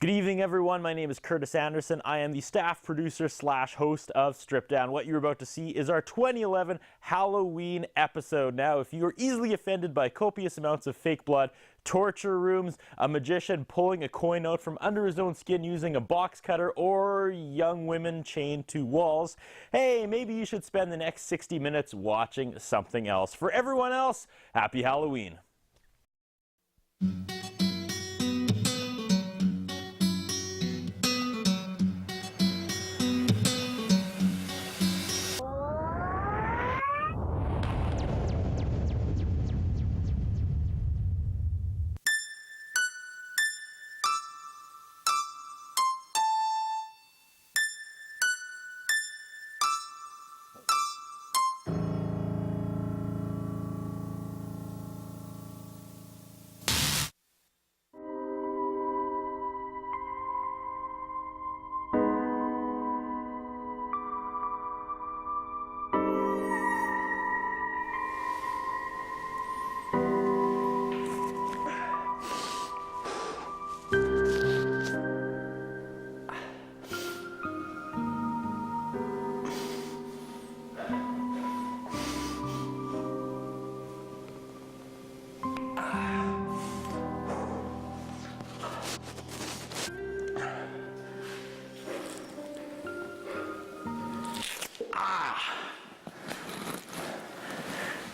Good evening, everyone. My name is Curtis Anderson. I am the staff producer slash host of Strip Down. What you're about to see is our 2011 Halloween episode. Now, if you are easily offended by copious amounts of fake blood, torture rooms, a magician pulling a coin out from under his own skin using a box cutter, or young women chained to walls, hey, maybe you should spend the next 60 minutes watching something else. For everyone else, happy Halloween.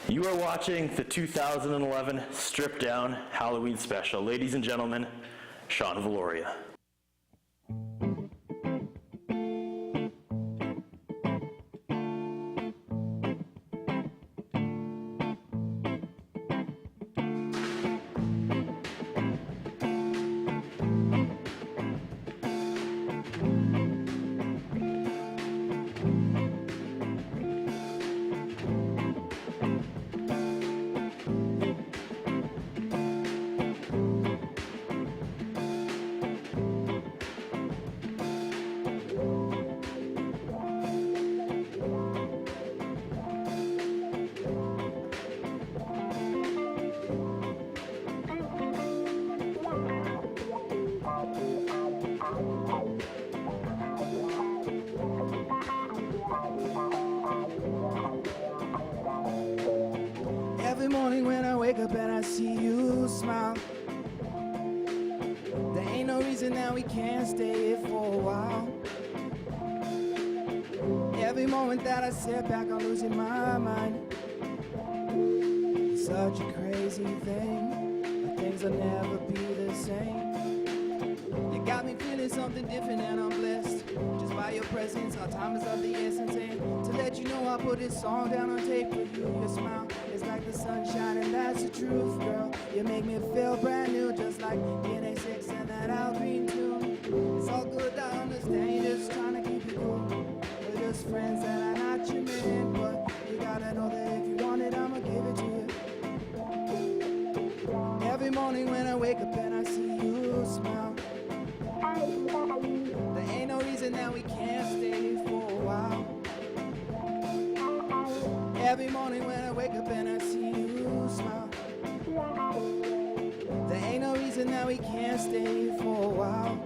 You are watching the 2011 Strip Down Halloween special. Ladies and gentlemen, Sean Viloria. Every morning when I wake up and I see you smile, there ain't no reason that we can't stay here for a while. Every moment that I sit back, I'm losing my mind. It's such a crazy thing, but things will never be the same. You got me feeling something different and I'm blessed just by your presence. Our time is of the essence, and to let you know I put this song down on tape for you. Your smile is like the sunshine, and that's the truth, girl. You make me feel brand new, just like DNA 6 and that Al Green tune. It's all good, I understand, you're just trying to keep it cool. We're just friends and I'm not your man, but you gotta know that if you want it, I'ma give it to you. Every morning when I wake up and I see you smile, there ain't no reason that we can't stay for a while. Every morning when I wake up and I see you smile, there ain't no reason that we can't stay for a while.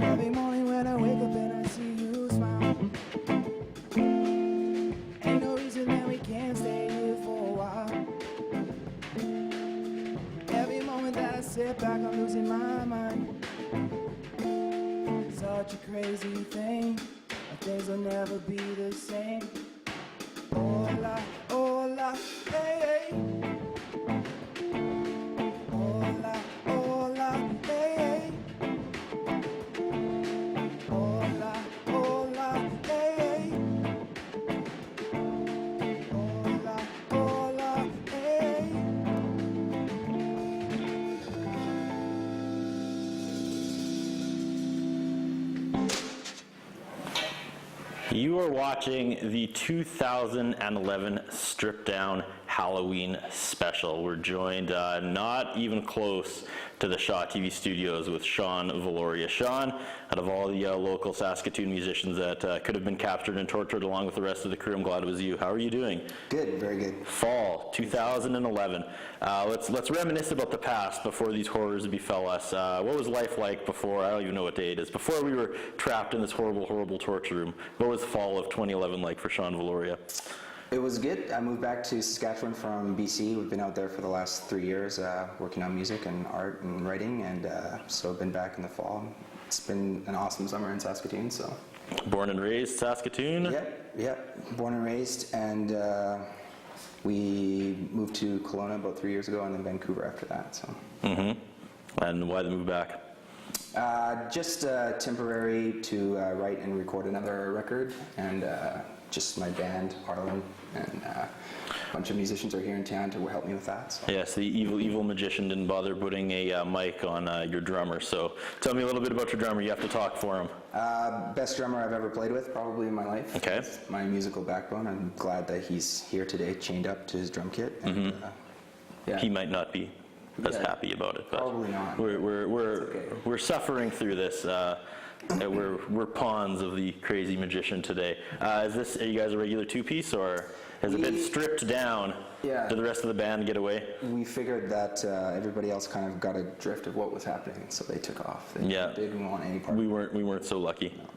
Every morning when I wake up and I see you smile, ain't no reason that we can't stay here for a while. Every moment that I sit back, I'm losing my mind. Such a crazy thing, but things will never be the same. Hola, hola, hey, hey. Hola, hola, hey, hey. Hola, hola, hey, hey. You are watching the 2011 Stripped Down Halloween special. We're joined not even close to the Shaw TV studios with Sean Viloria. Sean, out of all the local Saskatoon musicians that could have been captured and tortured along with the rest of the crew, I'm glad it was you. How are you doing? Good, very good. Fall 2011. Let's reminisce about the past before these horrors befell us. What was life like before? I don't even know what day it is. Before we were trapped in this horrible, horrible torture room. What was fall of 2011 like for Sean Viloria? It was good. I moved back to Saskatchewan from BC. We've been out there for the last 3 years working on music and art and writing, and so I've been back in the fall. It's been an awesome summer in Saskatoon. So. Born and raised Saskatoon? Yep. Born and raised, and we moved to Kelowna about 3 years ago, and then Vancouver after that. So. Mm-hmm. And why the move back? Just temporary to write and record another record, and just my band, Hadlen, and a bunch of musicians are here in town to help me with that. So. Yes, the evil magician didn't bother putting a mic on your drummer, so tell me a little bit about your drummer. You have to talk for him. Best drummer I've ever played with, probably in my life. Okay. It's my musical backbone. I'm glad that he's here today, chained up to his drum kit. And, yeah. He might not be as happy about it, but probably not. We're suffering through this. We're pawns of the crazy magician today. Are you guys a regular two-piece, or has it been stripped down? Yeah. Did the rest of the band get away? We figured that everybody else kind of got a drift of what was happening, so they took off. They didn't want any part. We weren't so lucky. No.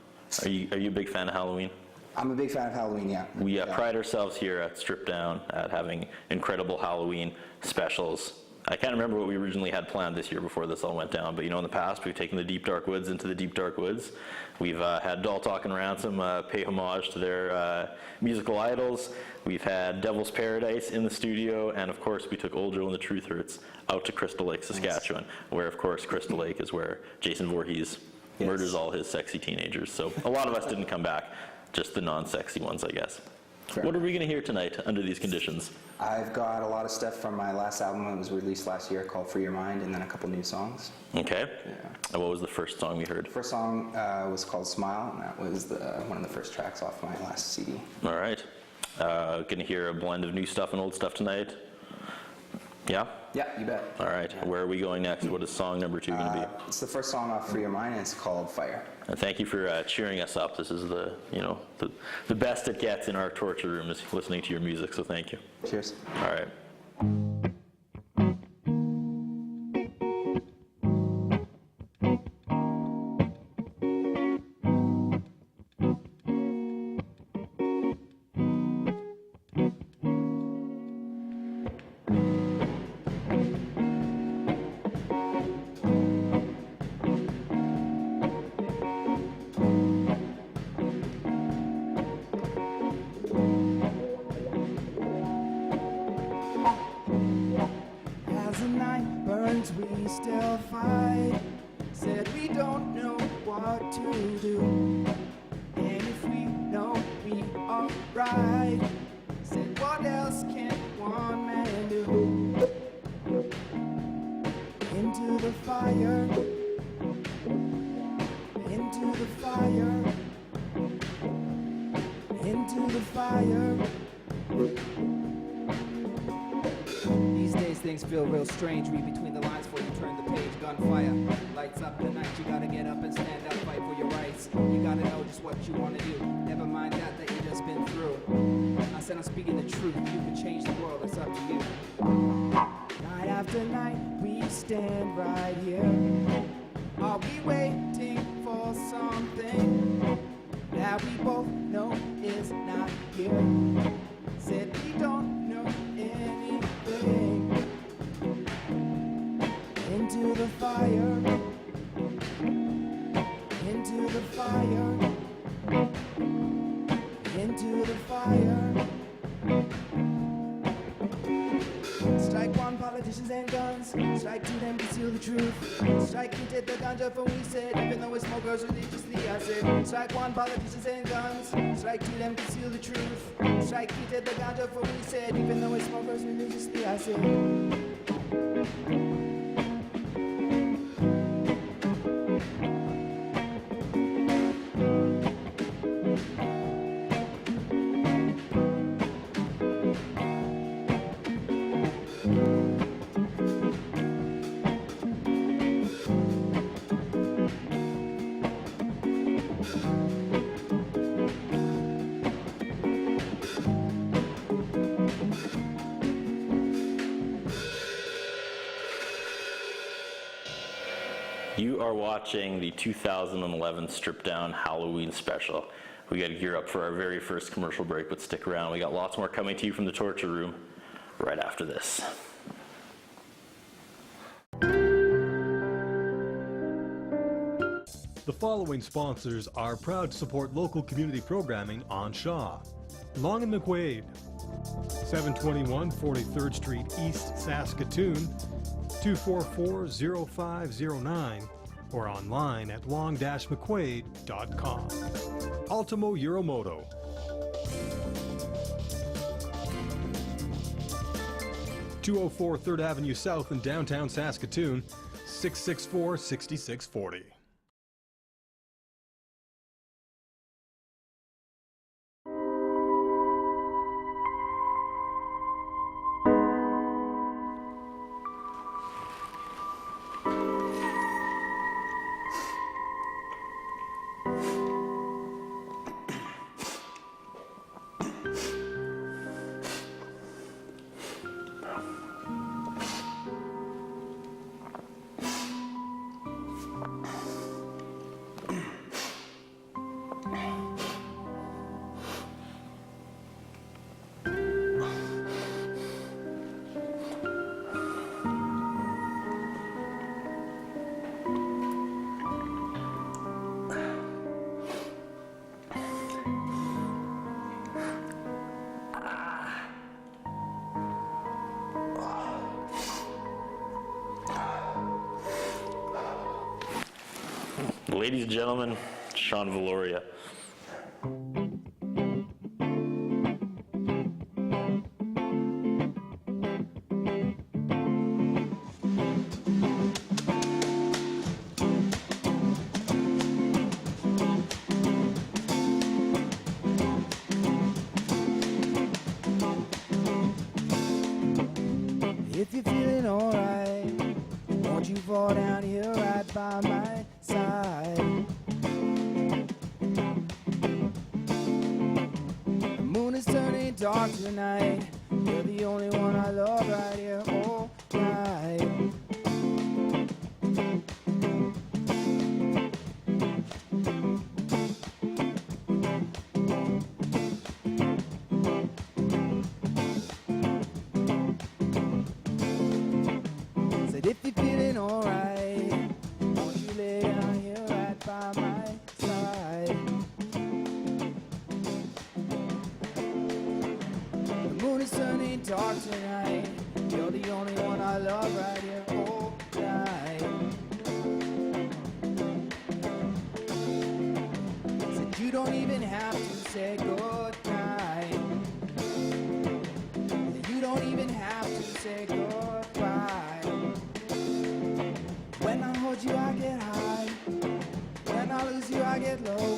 Are you a big fan of Halloween? I'm a big fan of Halloween. Yeah. We pride ourselves here at Stripped Down at having incredible Halloween specials. I can't remember what we originally had planned this year before this all went down, but in the past we've taken the Deep Dark Woods into the Deep Dark Woods. We've had Doll Talk and Ransom pay homage to their musical idols. We've had Devil's Paradise in the studio, and of course we took Old Joe and the Truth Hurts out to Crystal Lake, Saskatchewan, where of course Crystal Lake is where Jason Voorhees murders all his sexy teenagers. So a lot of us didn't come back, just the non-sexy ones, I guess. Fair. What are we going to hear tonight under these conditions? I've got a lot of stuff from my last album that was released last year called Free Your Mind, and then a couple new songs. Okay. Yeah. And what was the first song we heard? The first song was called Smile, and that was one of the first tracks off my last CD. All right. Going to hear a blend of new stuff and old stuff tonight? Yeah? Yeah, you bet. All right. Yeah. Where are we going next? What is song number 2 going to be? It's the first song off Free Your Mind, and it's called Fire. And thank you for cheering us up. This is the best it gets in our torture room is listening to your music, so thank you. Cheers. All right. We still fight. Said we don't know what to do, and if we know we are right. Said what else can one man do? Into the fire, into the fire, into the fire. These days things feel real strange. Read between the lines before you turn the page. Gunfire lights up the night. You gotta get up and stand up, fight for your rights. You gotta know just what you wanna do. Never mind that you just been through. I said I'm speaking the truth. You can change the world, it's up to you. Night after night we stand right here. Are we waiting for something that we both know is not here? Said we don't know anything. Into the fire, into the fire, into the fire. Strike one, politicians and guns. Strike two, them conceal the truth. Strike two, did the ganja for we said, even though it's smokers religiously, I said. Strike one, politicians and guns. Strike two, them conceal the truth. Strike two, did the ganja for we said, even though it's smokers religiously, I said. You are watching the 2011 Stripped Down Halloween special. We got to gear up for our very first commercial break, but stick around. We got lots more coming to you from the Torture Room right after this. The following sponsors are proud to support local community programming on Shaw. Long and McQuaid, 721 43rd Street East, Saskatoon, 244-0509, or online at long-mcquaid.com. Ultimo Euromoto. (204 3rd Avenue South in downtown Saskatoon, 664-6640. Ladies and gentlemen, Sean Viloria. If you're feeling alright, won't you fall down here right by my side? The moon is turning dark tonight. You're the only one I love right here all night. Said if you're feeling alright, won't you lay down here right by my side? The moon is turning dark tonight. You're the only one I love right here all night. Said you don't even have to say goodnight. You don't even have to say goodbye. When I hold you, I get high. When I lose you, I get low.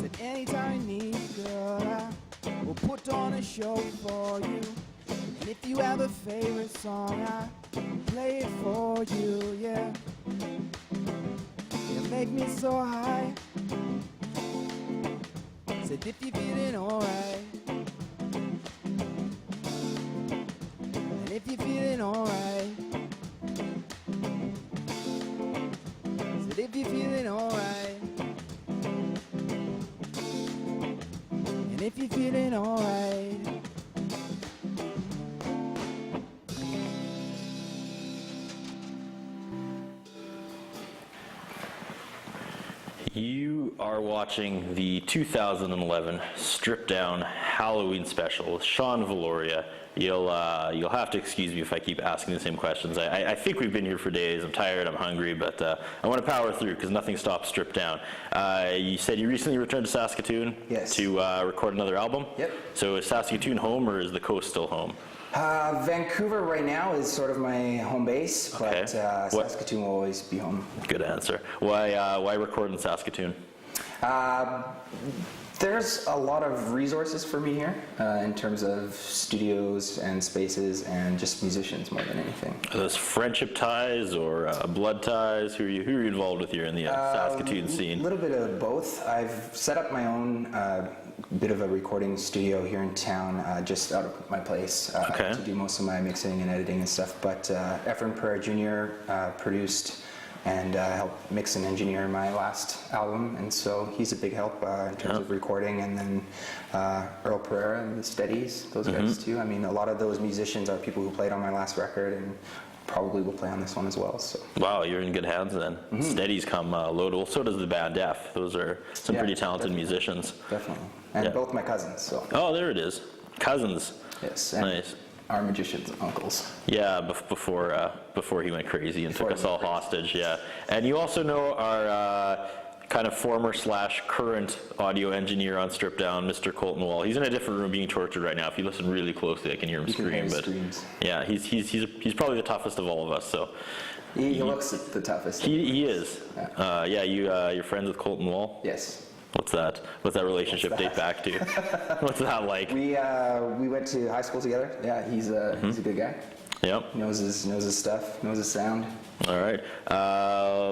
Said anytime you need, girl, I will put on a show for you. And if you have a favorite song, I play it for you, yeah. You make me so high. Said if you're feeling alright, and if you're feeling alright, said if you're feeling alright, and if you're feeling alright. You are watching the 2011 Stripped Down Halloween special with Sean Viloria. You'll have to excuse me if I keep asking the same questions. I think we've been here for days. I'm tired, I'm hungry, but I want to power through because nothing stops Stripped Down. You said you recently returned to Saskatoon. Yes. To record another album? Yep. So is Saskatoon home or is the coast still home? Vancouver right now is sort of my home base, Okay. but What- Saskatoon will always be home. Good answer. Why record in Saskatoon? There's a lot of resources for me here in terms of studios and spaces and just musicians more than anything. Are those friendship ties or blood ties? Who are you involved with here in the Saskatoon A scene? little bit of both. I've set up my own bit of a recording studio here in town, just out of my place, Okay. to do most of my mixing and editing and stuff. But Efren Pereira Jr. Produced and helped mix and engineer my last album, and so he's a big help in terms of recording. And then Earl Pereira and the Steadies, those guys too. I mean, a lot of those musicians are people who played on my last record and probably will play on this one as well. So. Wow, you're in good hands then. Steadies come loadable. So does the band Def. Those are some pretty talented musicians. Definitely. And both my cousins. So. Oh, there it is. Cousins. Yes. And nice. Our magicians' uncles. Yeah, before he went crazy and took us all hostage. Yeah. And you also know our kind of former / current audio engineer on Strip Down, Mr. Colton Wall. He's in a different room being tortured right now. If you listen really closely, I can hear him scream. But yeah, he's probably the toughest of all of us. So he looks the toughest. He is. Yeah. You're friends with Colton Wall? Yes. What's that relationship date back to? What's that like? We went to high school together. Yeah, he's a good guy. Yep. Knows his stuff. Knows his sound. All right.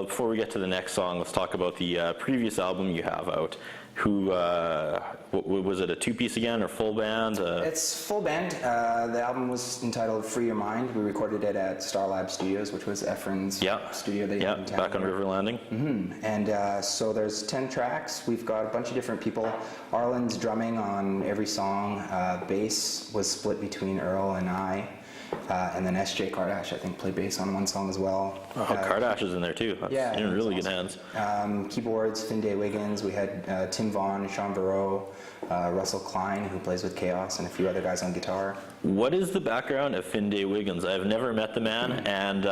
Before we get to the next song, let's talk about the previous album you have out. Who was it? A two-piece again or full band? It's full band. The album was entitled "Free Your Mind." We recorded it at Starlab Studios, which was Efren's studio. Back on River Landing. And so there's 10 tracks. We've got a bunch of different people. Arlen's drumming on every song. Bass was split between Earl and I. And then S.J. Kardash, I think, played bass on one song as well. Oh, Kardash is in there too. You're in really good hands. Keyboards, Finday Wiggins. We had Tim Vaughn, Sean Varro, Russell Klein, who plays with Chaos, and a few other guys on guitar. What is the background of Finday Wiggins? I've never met the man, and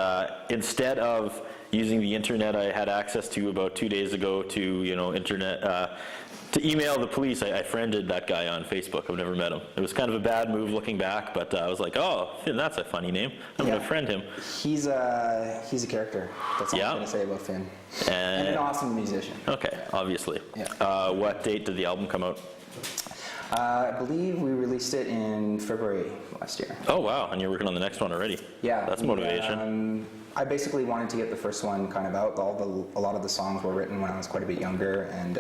instead of using the internet I had access to about 2 days ago to to email the police, I friended that guy on Facebook. I've never met him. It was kind of a bad move looking back, but I was like, oh, Finn, that's a funny name. I'm going to friend him. He's a character. That's all I'm going to say about Finn. And an awesome musician. Okay, obviously. Yeah. What date did the album come out? I believe we released it in February last year. Oh, wow. And you're working on the next one already. Yeah. That's motivation. I basically wanted to get the first one kind of out. A lot of the songs were written when I was quite a bit younger, and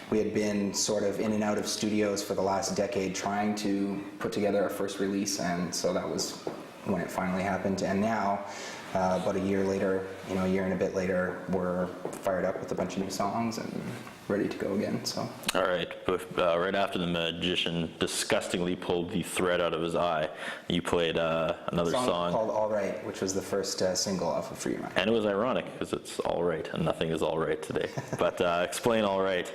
we had been sort of in and out of studios for the last decade trying to put together our first release, and so that was when it finally happened. And now, about a year later, a year and a bit later, we're fired up with a bunch of new songs and ready to go again. So. All right. Right after the magician disgustingly pulled the thread out of his eye, you played another song called "All Right," which was the first single off of "Free Your Mind." And it was ironic because it's all right, and nothing is all right today. But explain "All Right."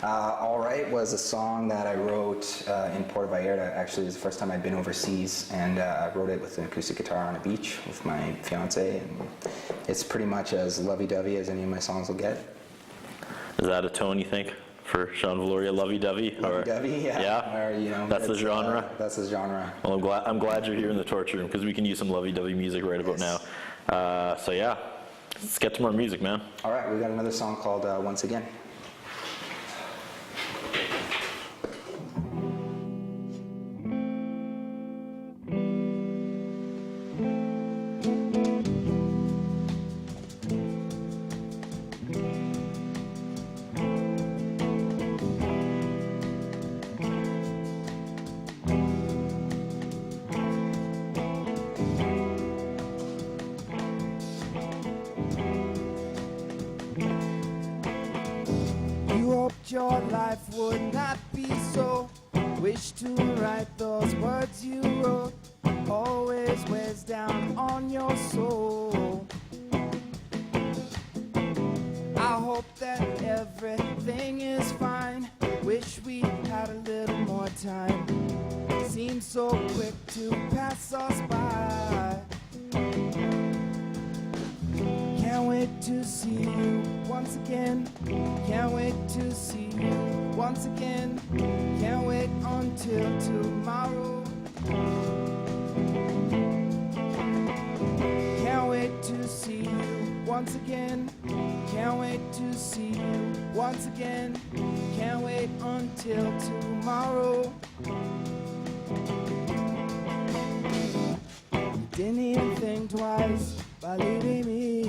All Right was a song that I wrote in Puerto Vallarta. Actually, it was the first time I'd been overseas, and I wrote it with an acoustic guitar on a beach with my fiance, and it's pretty much as lovey-dovey as any of my songs will get. Is that a tone, you think, for Sean Viloria, lovey-dovey? Lovey-dovey, yeah. Or, that's the genre? That's the genre. Well, I'm glad you're here in the torture room, because we can use some lovey-dovey music right about now. So yeah, let's get to more music, man. All right, we got another song called "Once Again." Your life would not be so. Wish to write those words you wrote. Always weighs down on your soul. I hope that everything is fine. Wish we had a little more time. Seems so quick to pass us by. Can't wait to see you once again. Can't wait to see you once again. Can't wait until tomorrow. Can't wait to see you once again. Can't wait to see you once again. Can't wait until tomorrow. You didn't even think twice by leaving me.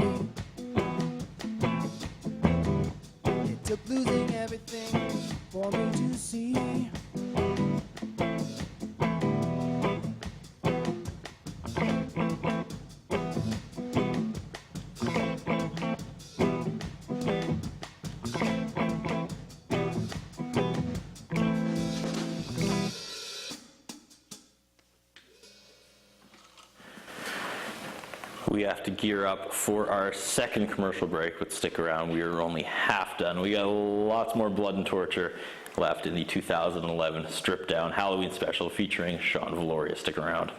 It took losing everything for me to see. have to gear up for our second commercial break, but stick around, we are only half done. We got lots more blood and torture left in the 2011 stripped down Halloween special featuring Sean Viloria. Stick around.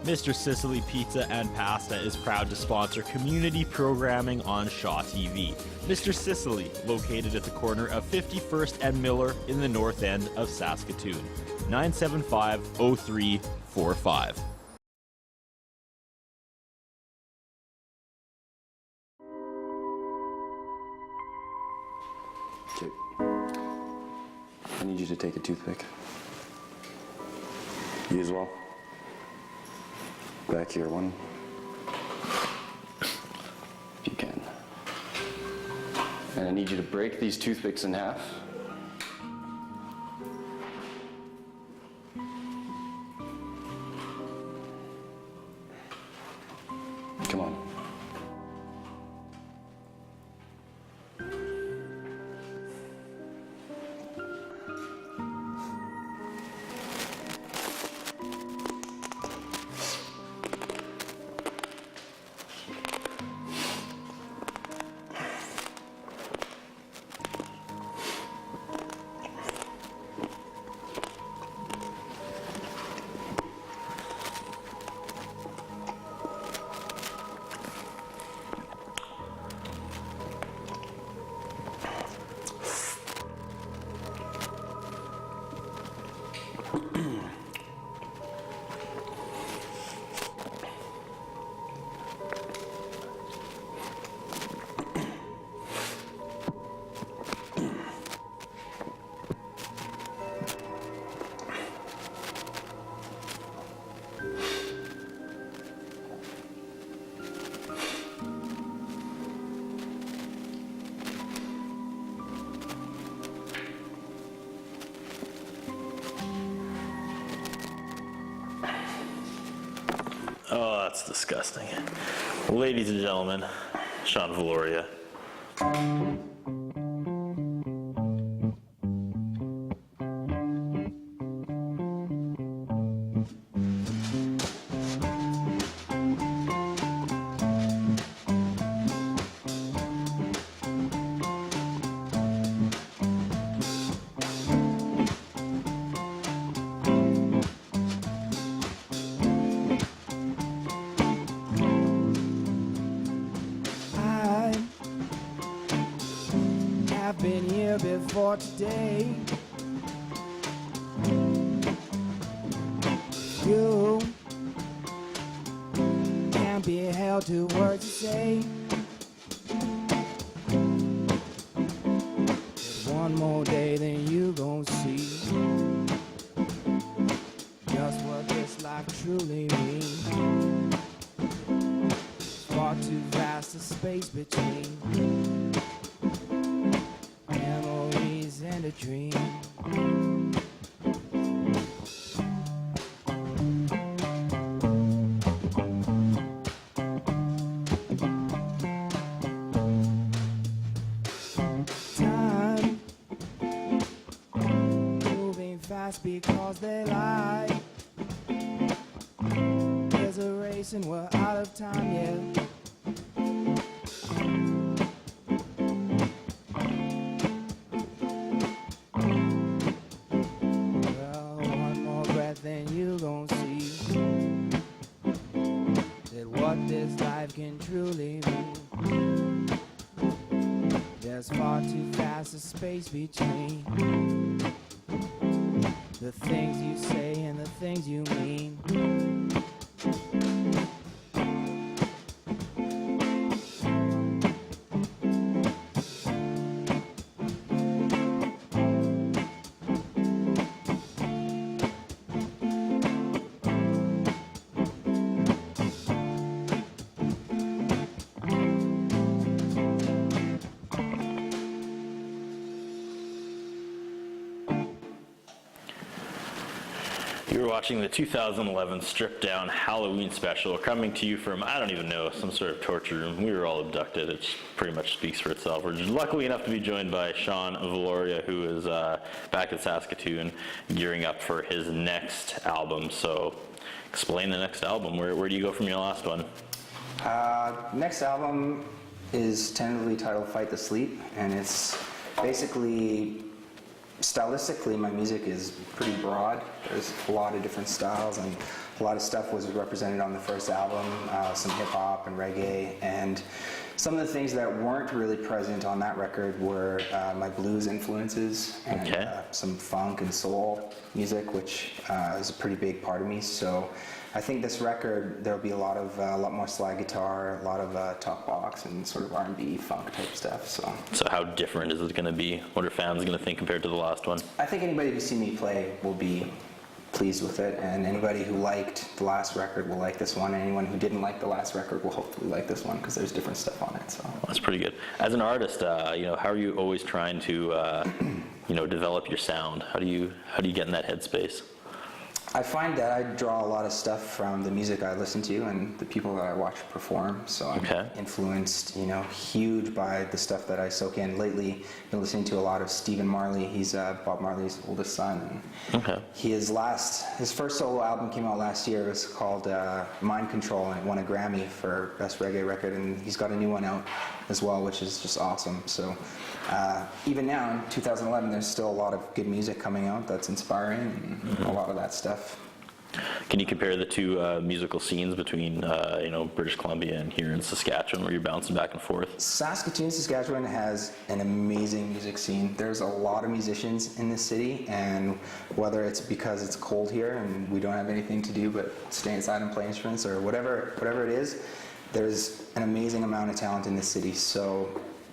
Mr. Sicily Pizza and Pasta is proud to sponsor community programming on Shaw TV. Mr. Sicily, located at the corner of 51st and Miller in the north end of Saskatoon. 975-0345. Okay. I need you to take a toothpick. You as well. Back here, one. If you can. And I need you to break these toothpicks in half. Come on. Oh, that's disgusting. Ladies and gentlemen, Sean Viloria. I've been here before today. You can't be held to words to say. One more day, then you gon' see just what this life truly means. Far too vast a space between memories and a dream. Time moving fast because they lie. There's a race and we're out of time, yeah. Then you gon' see that what this life can truly mean. There's far too fast a space between the things you say and the things you mean. You're watching the 2011 stripped down Halloween special coming to you from, I don't even know, some sort of torture room. We were all abducted. It pretty much speaks for itself. We're luckily enough to be joined by Sean Viloria, who is back in Saskatoon gearing up for his next album. So explain the next album. Where do you go from your last one? Next album is tentatively titled Fight the Sleep, and it's basically, stylistically, my music is pretty broad. There's a lot of different styles, and a lot of stuff was represented on the first album, some hip-hop and reggae, and some of the things that weren't really present on that record were my blues influences and some funk and soul music, which is a pretty big part of me. So I think this record, there'll be a lot more slide guitar, a lot of talk box, and sort of R&B funk type stuff. So how different is it going to be? What are fans going to think compared to the last one? I think anybody who's seen me play will be pleased with it, and anybody who liked the last record will like this one, and anyone who didn't like the last record will hopefully like this one, because there's different stuff on it. So that's pretty good. As an artist, how are you always trying to develop your sound? How do you get in that headspace? I find that I draw a lot of stuff from the music I listen to and the people that I watch perform. So I'm influenced, huge by the stuff that I soak in. Lately, I've been listening to a lot of Stephen Marley. He's Bob Marley's oldest son. And his first solo album came out last year. It was called Mind Control, and it won a Grammy for Best Reggae Record. And he's got a new one out as well, which is just awesome. So even now in 2011, there's still a lot of good music coming out that's inspiring, and a lot of that stuff. Can you compare the two musical scenes between British Columbia and here in Saskatchewan, where you're bouncing back and forth? Saskatoon, Saskatchewan has an amazing music scene. There's a lot of musicians in this city, and whether it's because it's cold here and we don't have anything to do but stay inside and play instruments, or whatever it is, there's an amazing amount of talent in this city. So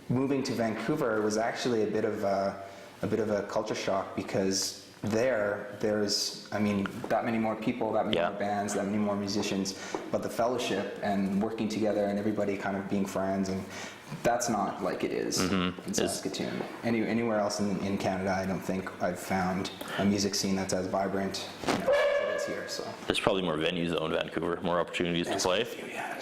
moving to Vancouver was actually a bit of a culture shock, because there's that many more people, that many more bands, that many more musicians, but the fellowship and working together and everybody kind of being friends, and that's not like it is in Saskatoon. Anywhere else in Canada, I don't think I've found a music scene that's as vibrant as it is here. So there's probably more venues though in Vancouver, more opportunities to play.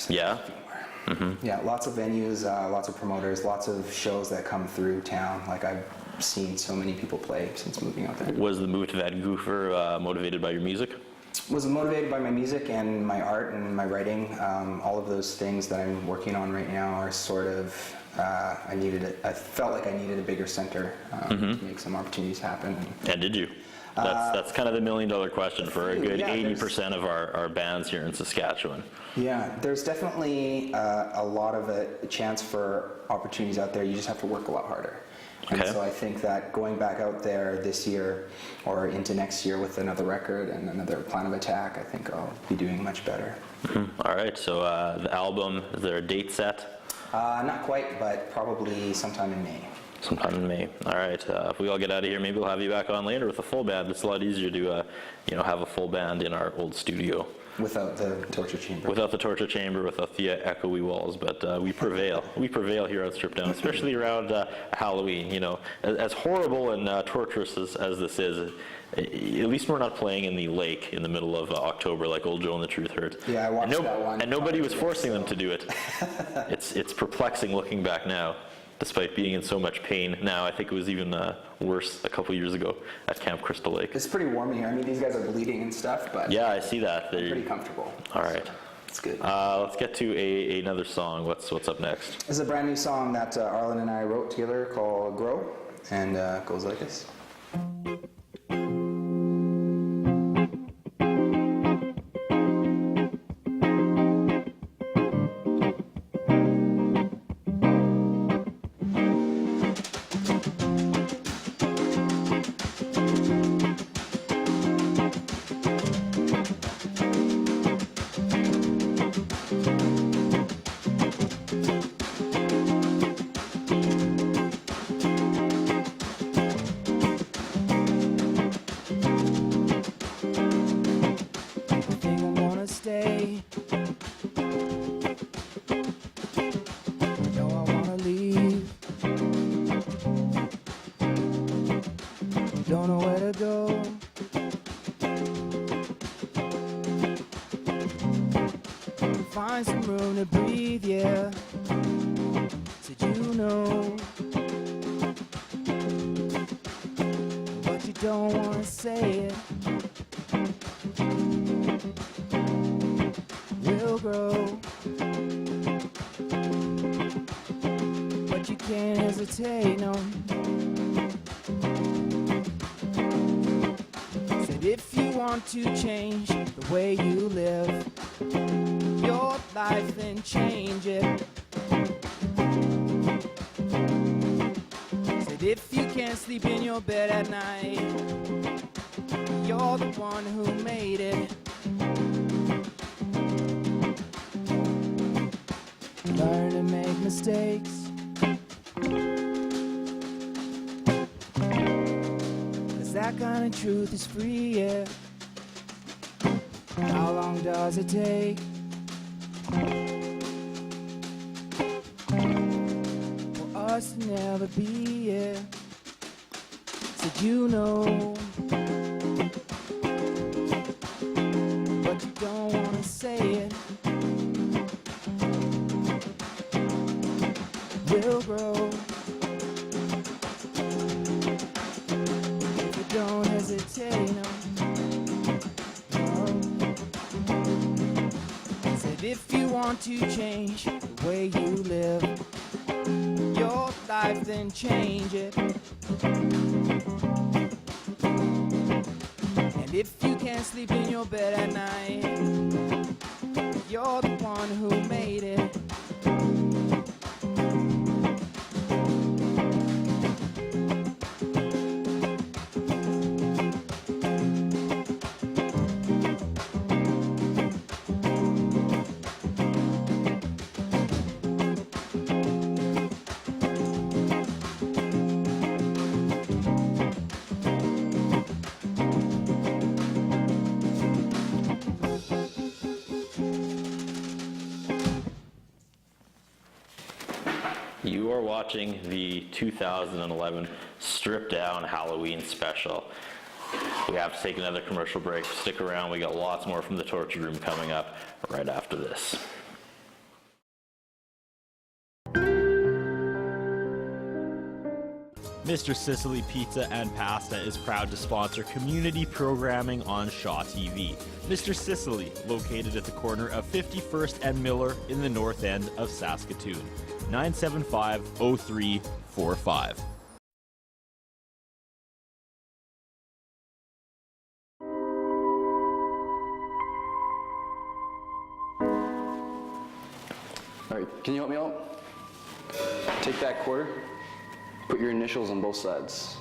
Yeah, lots of venues, lots of promoters, lots of shows that come through town. Like, I've seen so many people play since moving out there. Was the move to Vancouver motivated by your music? Was motivated by my music and my art and my writing. All of those things that I'm working on right now are sort of, I felt like I needed a bigger center to make some opportunities happen. And did you? That's kind of the $1 million question for a good 80% of our bands here in Saskatchewan. Yeah, there's definitely a lot of a chance for opportunities out there. You just have to work a lot harder. And so I think that going back out there this year or into next year with another record and another plan of attack, I think I'll be doing much better. All right, so the album, is there a date set? Not quite, but probably sometime in May. Sometime in May. All right. If we all get out of here, maybe we'll have you back on later with a full band. It's a lot easier to, have a full band in our old studio. Without the torture chamber. Without the torture chamber, without the echoey walls, but we prevail. We prevail here on Strip Down, especially around Halloween. As horrible and torturous as this is, at least we're not playing in the lake in the middle of October like Old Joe and the Truth Hurt. Yeah, I watched that one. And nobody was forcing them to do it. It's perplexing looking back now. Despite being in so much pain now, I think it was even worse a couple years ago at Camp Crystal Lake. It's pretty warm here. I mean, these guys are bleeding and stuff, but yeah, I see that. They're pretty comfortable. All right, so it's good. Let's get to another song. What's up next? This is a brand new song that Arlen and I wrote together called "Grow," and it goes like this. Don't know where to go. find some room to breathe, yeah. Said you know, but you don't wanna say it. Will grow, but you can't hesitate, no. Said if you want to change the way you live your life, then change it. Said if you can't sleep in your bed at night, you're the one who made it. Learn to make mistakes, 'cause that kind of truth is free, yeah. How long does it take? For us to never be, yeah. Said you know, but you don't wanna say it. Will grow if you don't hesitate, no. Said if you want to change the way you live your life, then change it. And if you can't sleep in your bed at night, you're the one who made it. You are watching the 2011 Stripped Down Halloween special. We have to take another commercial break. Stick around, we got lots more from the Torture Room coming up right after this. Mr. Sicily Pizza and Pasta is proud to sponsor community programming on Shaw TV. Mr. Sicily, located at the corner of 51st and Miller in the north end of Saskatoon. 975-0345. All right, can you help me out? Take that quarter, put your initials on both sides.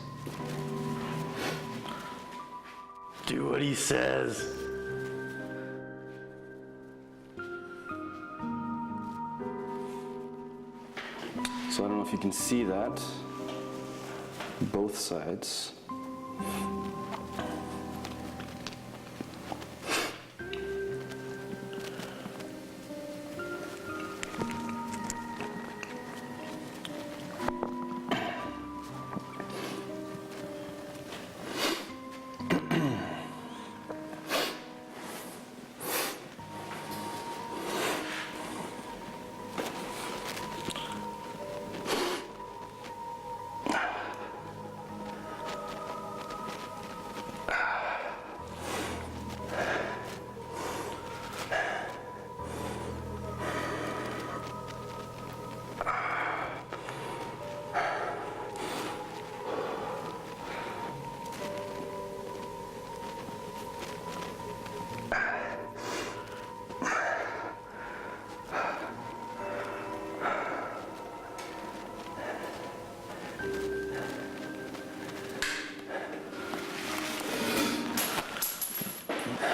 Do what he says. So I don't know if you can see that. Both sides.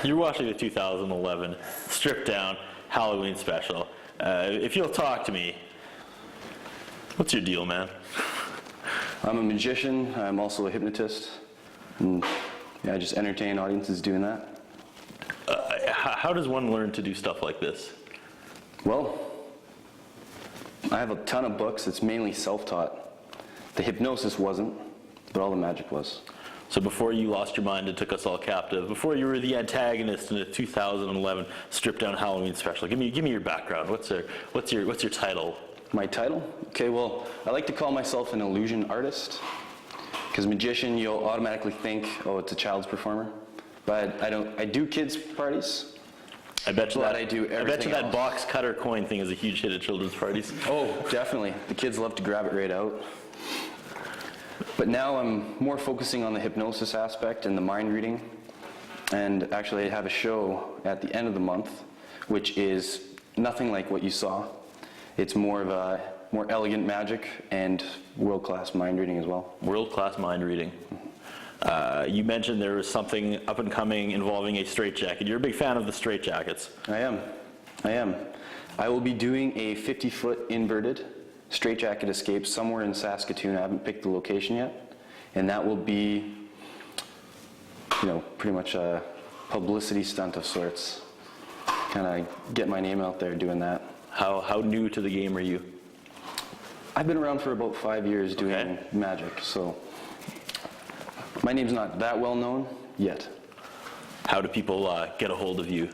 You're watching the 2011 Stripped Down Halloween special. If you'll talk to me, what's your deal, man? I'm a magician. I'm also a hypnotist. And yeah, I just entertain audiences doing that. How does one learn to do stuff like this? Well, I have a ton of books. It's mainly self-taught. The hypnosis wasn't, but all the magic was. So before you lost your mind and took us all captive, before you were the antagonist in the 2011 Stripped Down Halloween special, give me your background. What's your title? My title? Okay, well, I like to call myself an illusion artist, because magician, you'll automatically think, oh, it's a child's performer. But I don't. I do kids' parties. I bet you But that I do I bet everything you that else. box cutter coin thing is a huge hit at children's parties. Oh, definitely. The kids love to grab it right out. But now I'm more focusing on the hypnosis aspect and the mind reading. And actually I have a show at the end of the month, which is nothing like what you saw. It's more of a more elegant magic and world-class mind reading as well. World-class mind reading. You mentioned there was something up and coming involving a straitjacket. You're a big fan of the straitjackets. I am. I will be doing a 50-foot inverted straitjacket escape somewhere in Saskatoon. I haven't picked the location yet. And that will be, pretty much a publicity stunt of sorts. Kind of get my name out there doing that. How new to the game are you? I've been around for about 5 years doing magic, so my name's not that well known yet. How do people get a hold of you,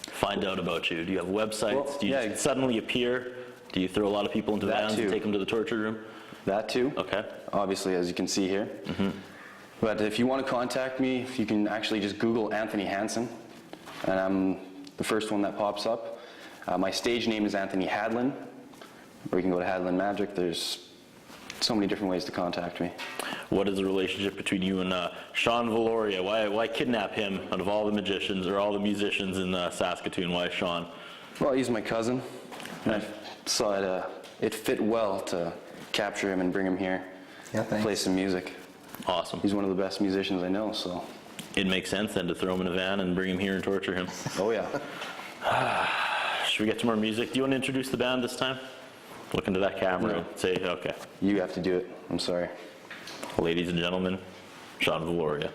find out about you? Do you have websites? Well, Do you just suddenly appear? Do you throw a lot of people into That vans and too. take them to the torture room? That too. Okay. Obviously, as you can see here. But if you want to contact me, you can actually just Google Anthony Hansen, and I'm the first one that pops up. My stage name is Anthony Hadlen, or you can go to Hadlen Magic. There's so many different ways to contact me. What is the relationship between you and Sean Viloria? Why kidnap him out of all the magicians or all the musicians in Saskatoon? Why Sean? Well, he's my cousin, and I saw it fit well to capture him and bring him here, Yeah, thanks. play some music. Awesome. He's one of the best musicians I know, so. It makes sense then to throw him in a van and bring him here and torture him. Oh yeah. Should we get to more music? Do you want to introduce the band this time? Look into that camera No. and say, okay. You have to do it. I'm sorry. Ladies and gentlemen, Sean Viloria.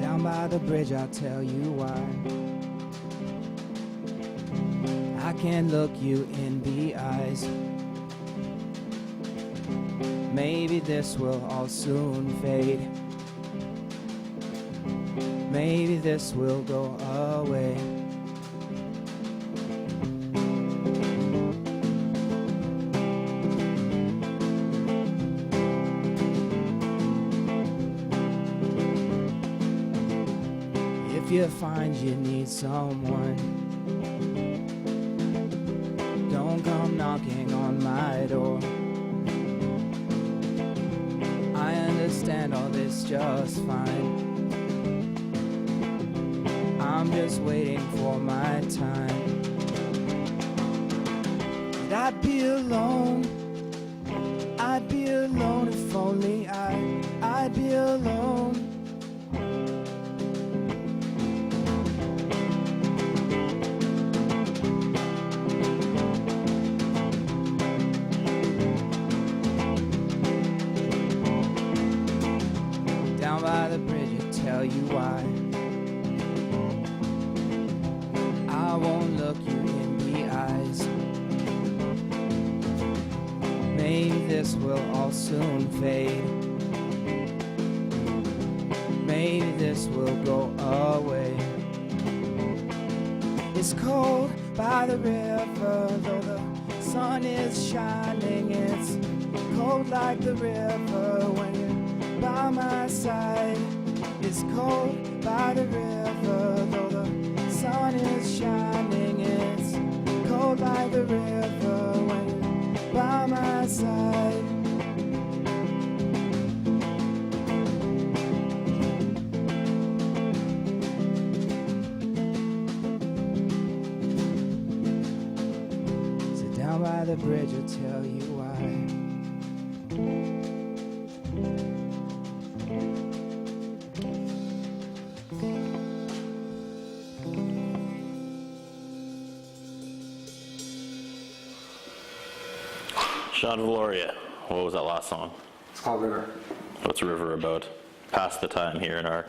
Down by the bridge, I'll tell you why. I can't look you in the eyes. Maybe this will all soon fade. Maybe this will go away. If you find you need someone, don't come knocking on my door. I understand all this just fine. I'm just waiting for my time. And I'd be alone. I'd be alone if only I'd be alone. Down by the bridge, I'll tell you why. I won't look you in the eyes. Maybe this will all soon fade. Maybe this will go away. It's cold by the river, though the sun is shining. It's cold like the river when you're by my side. It's cold by the river, though the sun is shining. It's cold like the river when you're by my side. So down by the bridge, I'll tell you why. Sean Viloria, what was that last song? It's called River. What's River about? Pass the time here in our...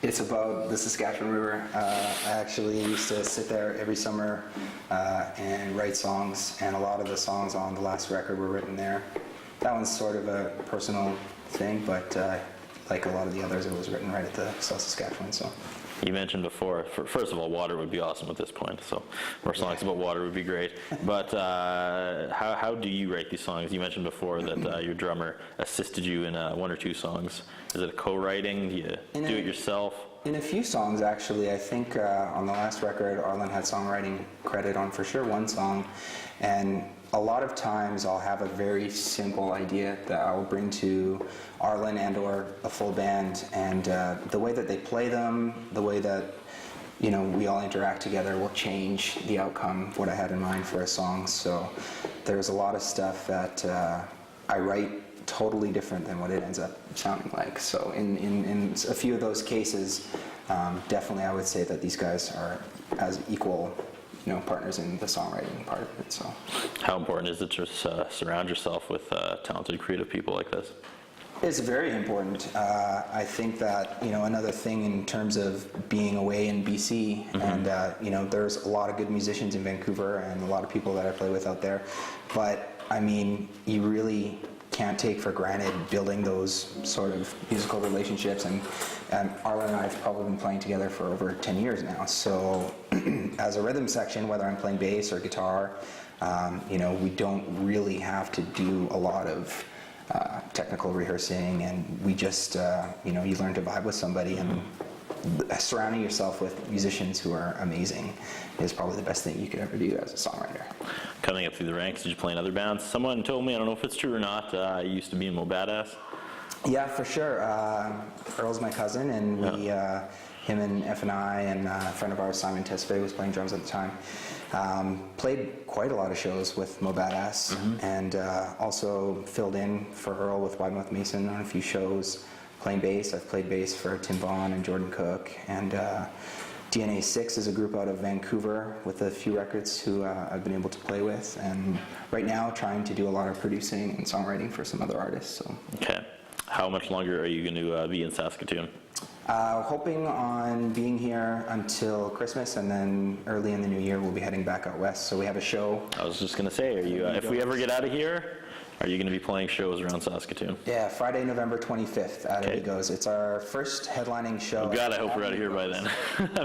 It's about the Saskatchewan River. I actually used to sit there every summer and write songs, and a lot of the songs on the last record were written there. That one's sort of a personal thing, but like a lot of the others, it was written right at the South Saskatchewan. So. You mentioned before, first of all, water would be awesome at this point, so more songs about water would be great. But how do you write these songs? You mentioned before that your drummer assisted you in 1 or 2 songs. Is it a co-writing? Do you do it yourself? In a few songs, actually. I think on the last record, Arlen had songwriting credit on for sure 1 song. And a lot of times I'll have a very simple idea that I will bring to Arlen and or a full band, and the way that they play them, the way that we all interact together will change the outcome of what I had in mind for a song. So there's a lot of stuff that I write totally different than what it ends up sounding like. So in a few of those cases, definitely I would say that these guys are as equal partners in the songwriting part of it. So, how important is it to surround yourself with talented, creative people like this? It's very important. I think that another thing in terms of being away in BC, and there's a lot of good musicians in Vancouver and a lot of people that I play with out there. But I mean, you really can't take for granted building those sort of musical relationships, and Arlen and I have probably been playing together for over 10 years now. So as a rhythm section, whether I'm playing bass or guitar, we don't really have to do a lot of technical rehearsing, and we just you learn to vibe with somebody, and surrounding yourself with musicians who are amazing is probably the best thing you could ever do as a songwriter. Coming up through the ranks, did you play in other bands? Someone told me, I don't know if it's true or not, you used to be in Mo Badass. Yeah, for sure. Earl's my cousin, and we, him and F and I, and a friend of ours, Simon Tesfaye, was playing drums at the time. Played quite a lot of shows with Mo Badass, and also filled in for Earl with Wide Mouth Mason on a few shows. Playing bass, I've played bass for Tim Vaughn and Jordan Cook, and DNA 6 is a group out of Vancouver with a few records who I've been able to play with, and right now trying to do a lot of producing and songwriting for some other artists. So. Okay. How much longer are you going to be in Saskatoon? Hoping on being here until Christmas, and then early in the new year we'll be heading back out west. So we have a show. I was just going to say, are you? If we ever get out of here, are you going to be playing shows around Saskatoon? Yeah, Friday, November 25th at Amigos. It's our first headlining show. Oh God, I hope we're out of here by then.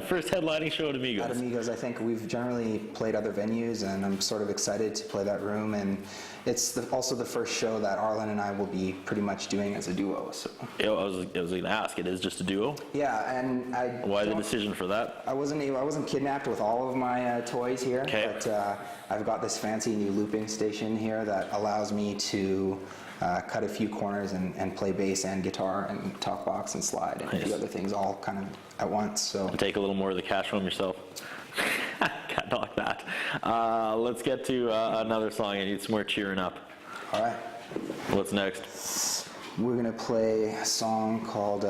First headlining show at Amigos. At Amigos, I think we've generally played other venues, and I'm sort of excited to play that room. And it's also the first show that Arlen and I will be pretty much doing as a duo. So. I was going to ask, it is just a duo? Yeah, and why the decision for that? I wasn't kidnapped with all of my toys here, but I've got this fancy new looping station here that allows me to cut a few corners and play bass and guitar and talk box and slide and do other things all kind of at once. So and take a little more of the cash home yourself. Can't knock that. Let's get to another song. I need some more cheering up. All right. What's next? We're gonna play a song called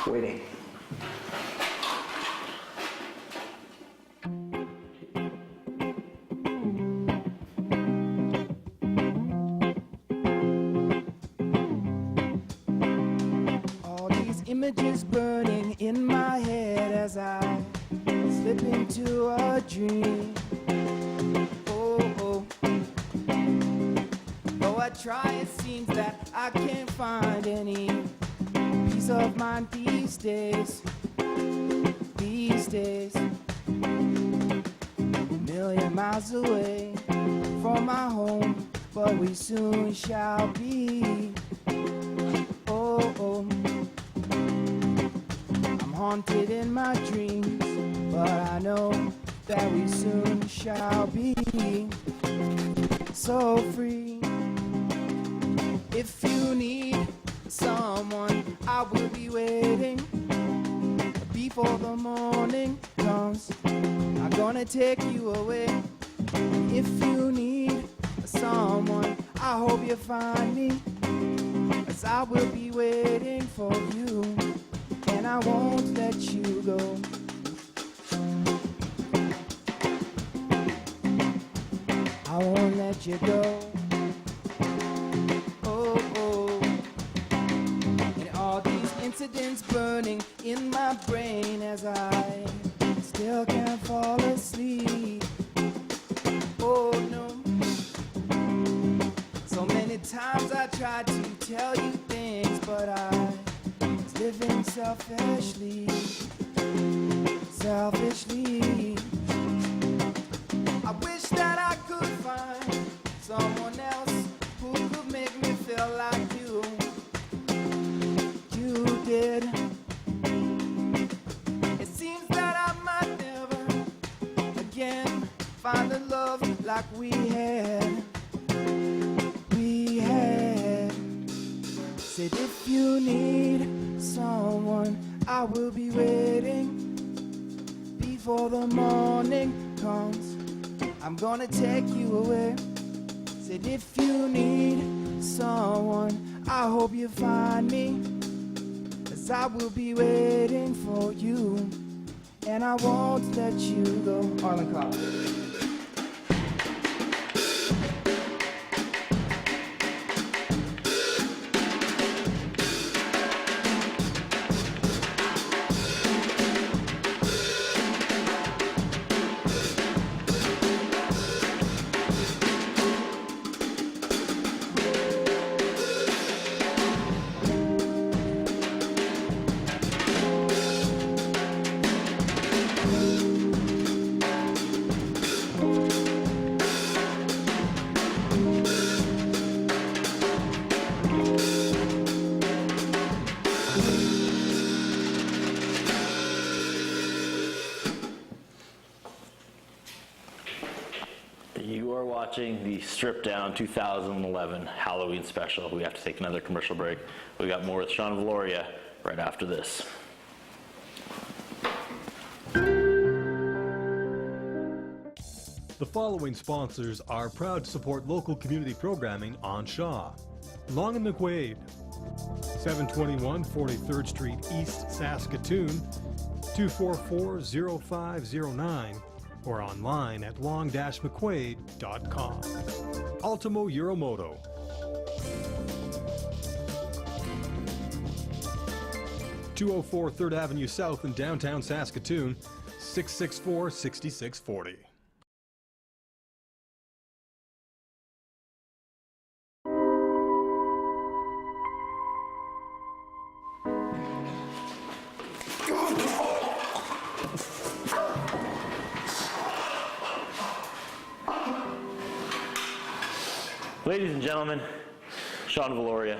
Waiting. Images burning in my head as I slip into a dream. Oh, though I try, it seems that I can't find any peace of mind these days. These days, a million miles away from my home, but we soon shall be. Oh. Haunted in my dreams, but I know that we soon shall be so free. If you need someone, I will be waiting before the morning comes. I'm gonna take you away. If you need someone, I hope you find me, as I will be waiting for you. And I won't let you go. you go. Oh, oh. And all these incidents burning in my brain as I still can't fall asleep. Oh no. So many times I tried to tell you things, but I was living selfishly. Selfishly. I wish that I could find someone else who could make me feel like you did. It seems that I might never again find a love like we had. We had. Said if you need someone, I will be waiting. Before the morning comes, I'm gonna take you away. Said if you need someone, I hope you find me, 'cause I will be waiting for you, and I won't let you go. Arlen Clark. You are watching the Stripped Down 2011 Halloween special. We have to take another commercial break. We got more with Sean Viloria right after this. The following sponsors are proud to support local community programming on Shaw. Long and McQuaid, 721 43rd Street East, Saskatoon, 244-0509, or online at long-mcquaid.com. Ultimo Euromoto. (204 3rd Avenue South in downtown Saskatoon), 664-6640. Ladies and gentlemen, Sean Viloria.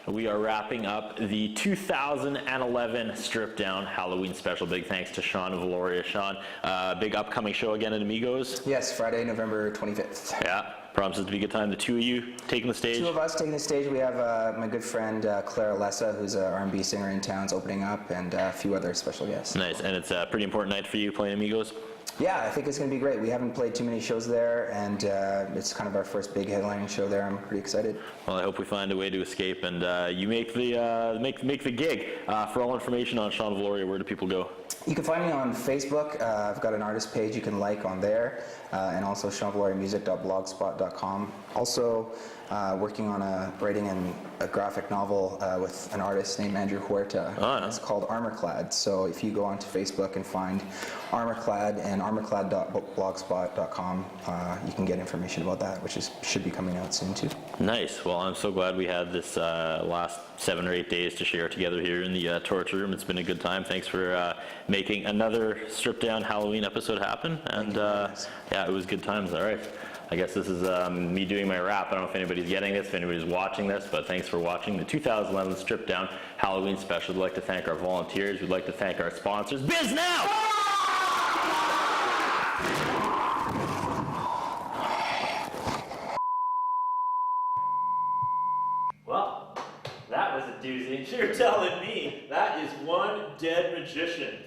We are wrapping up the 2011 Stripped Down Halloween special. Big thanks to Sean of Viloria. Sean, big upcoming show again at Amigos. Yes, Friday, November 25th. Yeah, promises to be a good time. The two of you taking the stage. Two of us taking the stage. We have my good friend Claire Alessa, who's an R&B singer in town, is opening up, and a few other special guests. Nice, and it's a pretty important night for you playing Amigos. Yeah, I think it's going to be great. We haven't played too many shows there, and it's kind of our first big headlining show there. I'm pretty excited. Well, I hope we find a way to escape, and you make the make the gig. For all information on Sean Viloria, where do people go? You can find me on Facebook. I've got an artist page you can like on there, and also seanviloriamusic.blogspot.com. Also, working on writing a graphic novel with an artist named Andrew Huerta. Oh, yeah. It's called Armorclad. So if you go onto Facebook and find Armorclad and armorclad.blogspot.com, you can get information about that, which should be coming out soon too. Nice. Well, I'm so glad we had this last 7 or 8 days to share together here in the torture room. It's been a good time. Thanks for making another stripped down Halloween episode happen. And yeah, it was good times. All right. I guess this is me doing my rap. I don't know if anybody's getting this, if anybody's watching this, but thanks for watching the 2011 Stripped Down Halloween special. We'd like to thank our volunteers. We'd like to thank our sponsors. Biz Now! Well, that was a doozy. You're telling me that is one dead magician.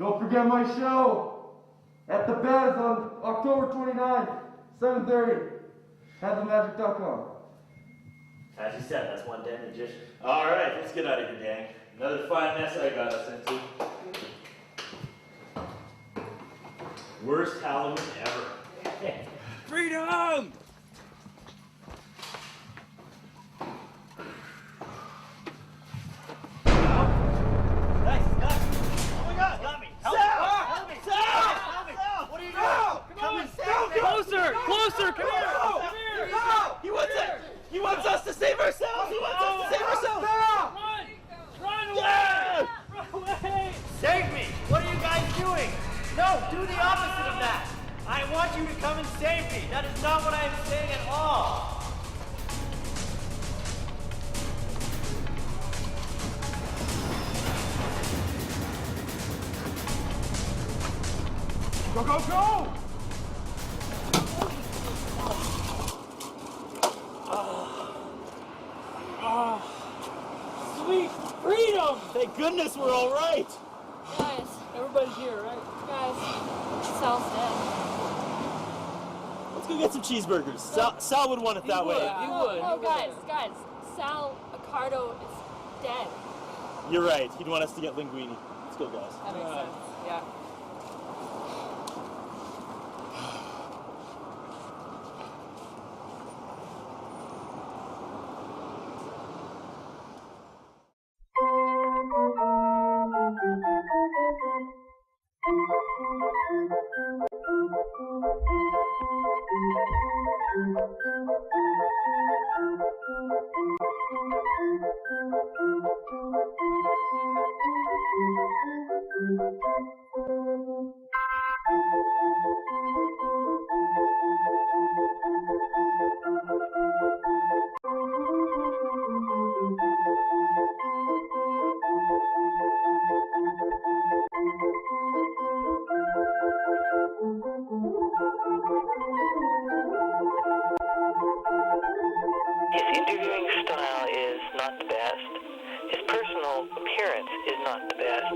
Don't forget my show at the Bez on October 29th, 7:30. Hadlenmagic.com. As you said, that's one dead magician. All right, let's get out of here, gang. Another fine mess I got us into. Worst Halloween ever. Freedom! Nice, nice. Oh my God, got me. Help me. Help me. Help me. What are you doing? Come on, closer, closer, come here. Come here. He wants us to save ourselves. He wants us to save ourselves. Run away. Run away. Save me! What are you guys doing? No, do the opposite of that. I want you to come and save me. That is not what I am saying at all. Go, go, go! Sweet freedom! Thank goodness we're all right. Guys, Everybody's here, right? guys, Sal's dead. Let's go get some cheeseburgers. Sal would want it that way. No, guys, Sal Accardo is dead. You're right. He'd want us to get linguine. Let's go, guys. That makes sense. Yeah. His interviewing style is not the best. His personal appearance is not the best.